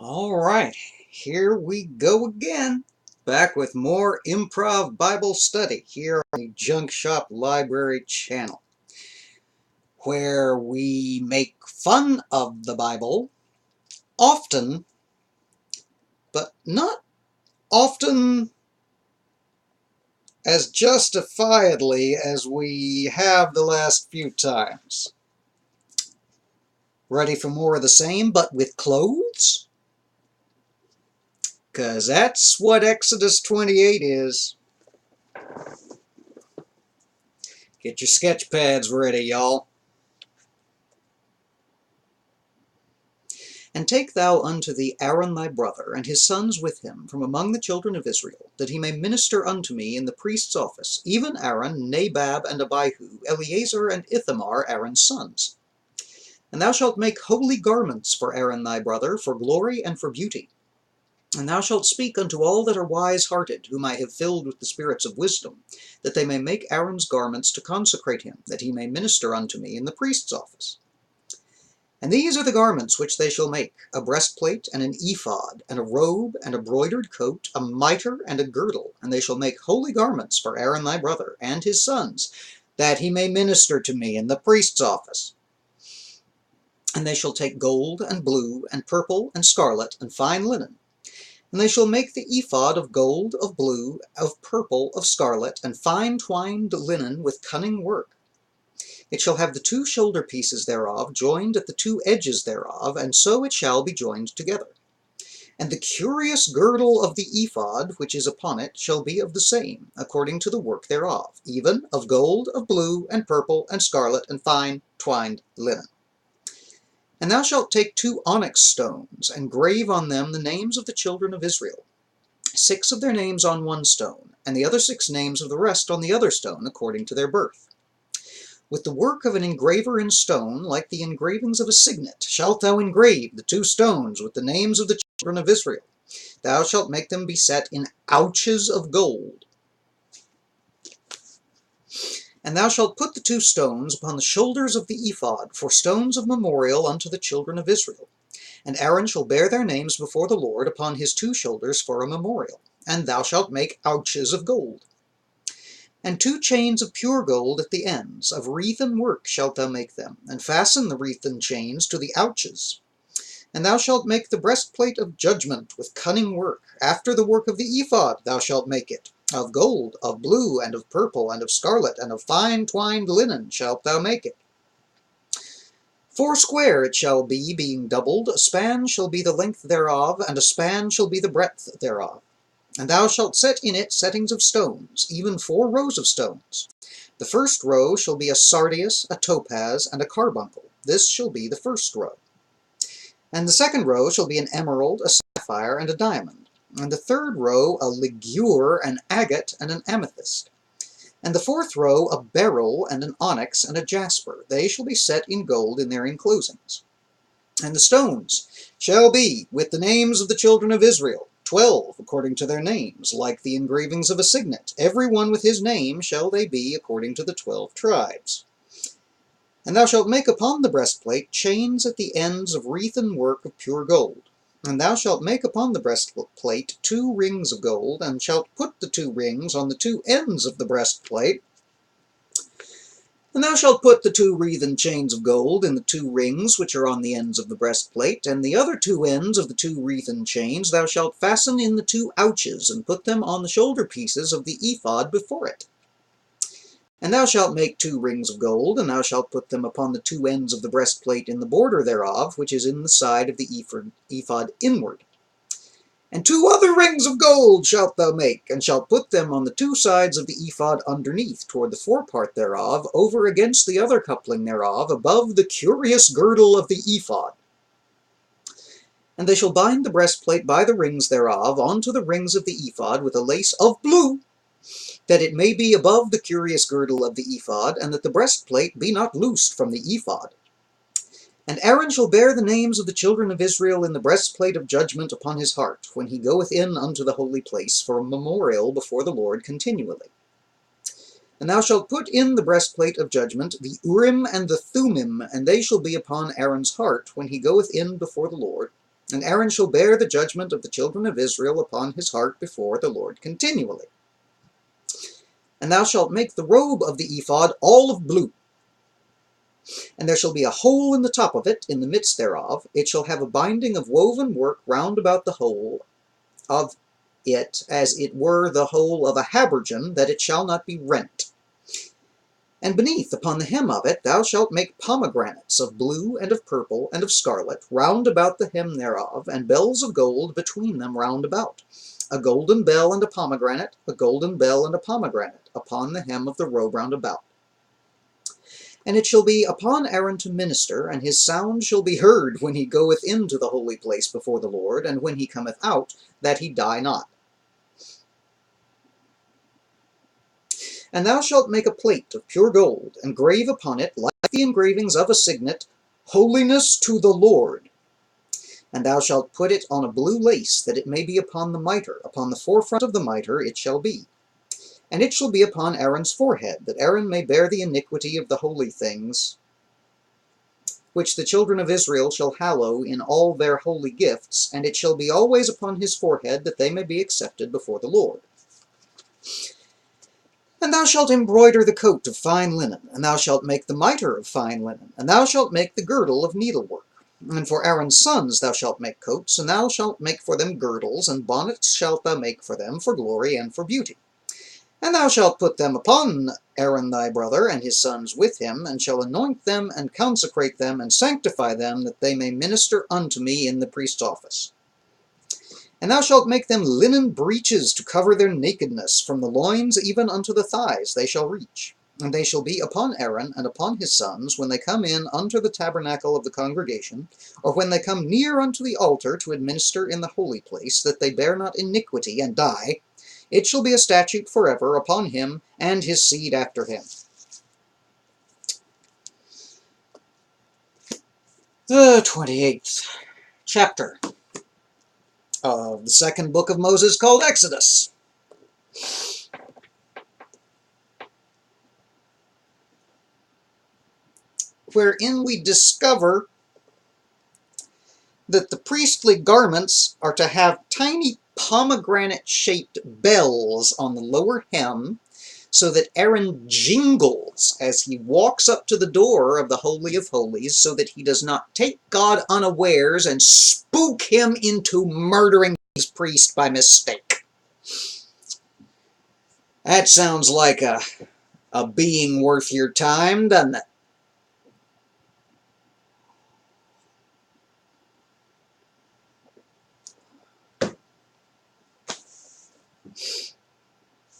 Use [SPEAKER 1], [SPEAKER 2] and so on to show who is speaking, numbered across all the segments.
[SPEAKER 1] All right, here we go again. Back with more improv Bible study here on the Junk Shop Library channel, where we make fun of the Bible often, but not often as justifiedly as we have the last few times. Ready for more of the same, but with clothes? Because that's what Exodus 28 is. Get your sketch pads ready, y'all. And take thou unto thee Aaron thy brother, and his sons with him, from among the children of Israel, that he may minister unto me in the priest's office, even Aaron, Nadab, and Abihu, Eleazar, and Ithamar, Aaron's sons. And thou shalt make holy garments for Aaron thy brother, for glory and for beauty. And thou shalt speak unto all that are wise-hearted, whom I have filled with the spirits of wisdom, that they may make Aaron's garments to consecrate him, that he may minister unto me in the priest's office. And these are the garments which they shall make: a breastplate, and an ephod, and a robe, and a broidered coat, a mitre, and a girdle. And they shall make holy garments for Aaron thy brother, and his sons, that he may minister to me in the priest's office. And they shall take gold, and blue, and purple, and scarlet, and fine linen. And they shall make the ephod of gold, of blue, of purple, of scarlet, and fine twined linen with cunning work. It shall have the two shoulder pieces thereof joined at the two edges thereof, and so it shall be joined together. And the curious girdle of the ephod which is upon it shall be of the same, according to the work thereof, even of gold, of blue, and purple, and scarlet, and fine twined linen. And thou shalt take 2 onyx stones, and grave on them the names of the children of Israel, 6 of their names on one stone, and the other 6 names of the rest on the other stone, according to their birth. With the work of an engraver in stone, like the engravings of a signet, shalt thou engrave the 2 stones with the names of the children of Israel. Thou shalt make them be set in ouches of gold. And thou shalt put the 2 stones upon the shoulders of the ephod, for stones of memorial unto the children of Israel. And Aaron shall bear their names before the Lord upon his 2 shoulders for a memorial. And thou shalt make ouches of gold. And 2 chains of pure gold at the ends, of wreathen work shalt thou make them, and fasten the wreathen chains to the ouches. And thou shalt make the breastplate of judgment with cunning work, after the work of the ephod thou shalt make it. Of gold, of blue, and of purple, and of scarlet, and of fine twined linen shalt thou make it. 4 square it shall be, being doubled. A span shall be the length thereof, and a span shall be the breadth thereof. And thou shalt set in it settings of stones, even 4 rows of stones. The first row shall be a sardius, a topaz, and a carbuncle. This shall be the first row. And the second row shall be an emerald, a sapphire, and a diamond. And the third row a ligure, an agate, and an amethyst. And the fourth row a beryl, and an onyx, and a jasper. They shall be set in gold in their enclosings. And the stones shall be with the names of the children of Israel, 12 according to their names, like the engravings of a signet. Every one with his name shall they be, according to the 12 tribes. And thou shalt make upon the breastplate chains at the ends of wreathen work of pure gold. And thou shalt make upon the breastplate 2 rings of gold, and shalt put the 2 rings on the 2 ends of the breastplate. And thou shalt put the 2 wreathen chains of gold in the 2 rings which are on the ends of the breastplate, and the other 2 ends of the 2 wreathen chains thou shalt fasten in the 2 ouches, and put them on the shoulder pieces of the ephod before it. And thou shalt make 2 rings of gold, and thou shalt put them upon the 2 ends of the breastplate in the border thereof, which is in the side of the ephod inward. And 2 other rings of gold shalt thou make, and shalt put them on the 2 sides of the ephod underneath, toward the forepart thereof, over against the other coupling thereof, above the curious girdle of the ephod. And they shall bind the breastplate by the rings thereof onto the rings of the ephod with a lace of blue, that it may be above the curious girdle of the ephod, and that the breastplate be not loosed from the ephod. And Aaron shall bear the names of the children of Israel in the breastplate of judgment upon his heart, when he goeth in unto the holy place, for a memorial before the Lord continually. And thou shalt put in the breastplate of judgment the Urim and the Thummim, and they shall be upon Aaron's heart, when he goeth in before the Lord. And Aaron shall bear the judgment of the children of Israel upon his heart before the Lord continually. And thou shalt make the robe of the ephod all of blue. And there shall be a hole in the top of it, in the midst thereof. It shall have a binding of woven work round about the hole of it, as it were the hole of a habergeon, that it shall not be rent. And beneath, upon the hem of it, thou shalt make pomegranates of blue, and of purple, and of scarlet, round about the hem thereof, and bells of gold between them round about. A golden bell and a pomegranate, a golden bell and a pomegranate, upon the hem of the robe round about. And it shall be upon Aaron to minister, and his sound shall be heard when he goeth into the holy place before the Lord, and when he cometh out, that he die not. And thou shalt make a plate of pure gold, and grave upon it, like the engravings of a signet, Holiness to the Lord. And thou shalt put it on a blue lace, that it may be upon the mitre. Upon the forefront of the mitre it shall be. And it shall be upon Aaron's forehead, that Aaron may bear the iniquity of the holy things, which the children of Israel shall hallow in all their holy gifts, and it shall be always upon his forehead, that they may be accepted before the Lord. And thou shalt embroider the coat of fine linen, and thou shalt make the mitre of fine linen, and thou shalt make the girdle of needlework. And for Aaron's sons thou shalt make coats, and thou shalt make for them girdles, and bonnets shalt thou make for them, for glory and for beauty. And thou shalt put them upon Aaron thy brother, and his sons with him, and shall anoint them, and consecrate them, and sanctify them, that they may minister unto me in the priest's office. And thou shalt make them linen breeches to cover their nakedness, from the loins even unto the thighs they shall reach. And they shall be upon Aaron and upon his sons, when they come in unto the tabernacle of the congregation, or when they come near unto the altar to administer in the holy place, that they bear not iniquity, and die. It shall be a statute forever upon him and his seed after him. The 28th chapter of the second book of Moses, called Exodus. Wherein we discover that the priestly garments are to have tiny pomegranate-shaped bells on the lower hem, so that Aaron jingles as he walks up to the door of the Holy of Holies, so that he does not take God unawares and spook him into murdering his priest by mistake. That sounds like a being worth your time, doesn't it?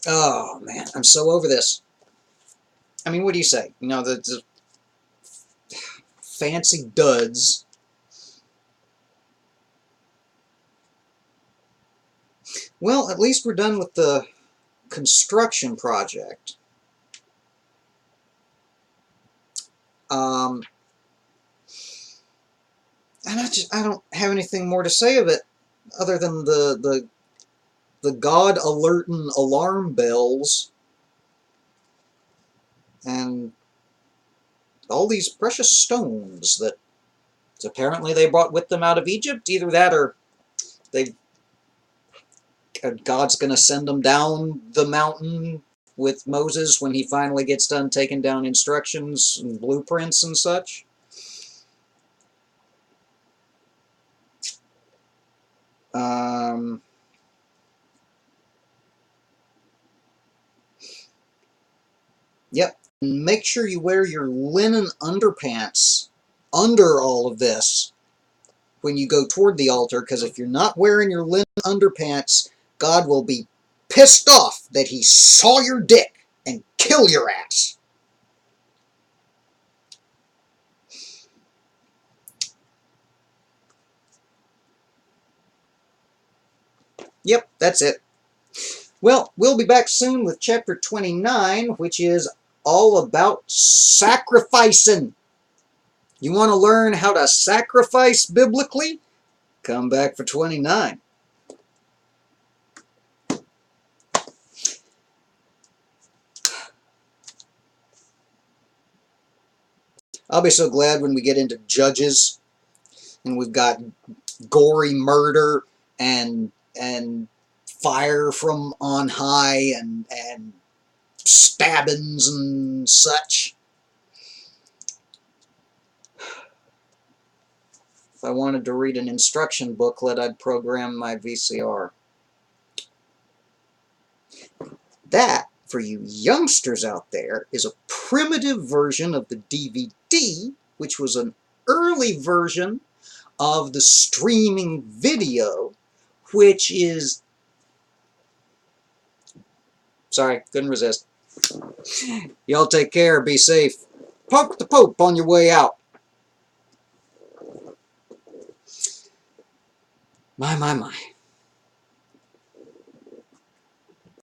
[SPEAKER 1] Oh, man, I'm so over this. I mean, what do you say? You know, the fancy duds. Well, at least we're done with the construction project. And I don't have anything more to say of it, other than the God alerting alarm bells and all these precious stones that apparently they brought with them out of Egypt. Either that, or God's going to send them down the mountain with Moses when he finally gets done taking down instructions and blueprints and such. Yep. Make sure you wear your linen underpants under all of this when you go toward the altar, because if you're not wearing your linen underpants, God will be pissed off that he saw your dick and kill your ass. Yep, that's it. Well, we'll be back soon with chapter 29, which is all about sacrificing. You want to learn how to sacrifice biblically? Come back for 29. I'll be so glad when we get into Judges and we've got gory murder and fire from on high and stabbings and such. If I wanted to read an instruction booklet, I'd program my VCR. That, for you youngsters out there, is a primitive version of the DVD, which was an early version of the streaming video, which is... Sorry, couldn't resist. Y'all take care, be safe. Poke the Pope on your way out. My, my, my.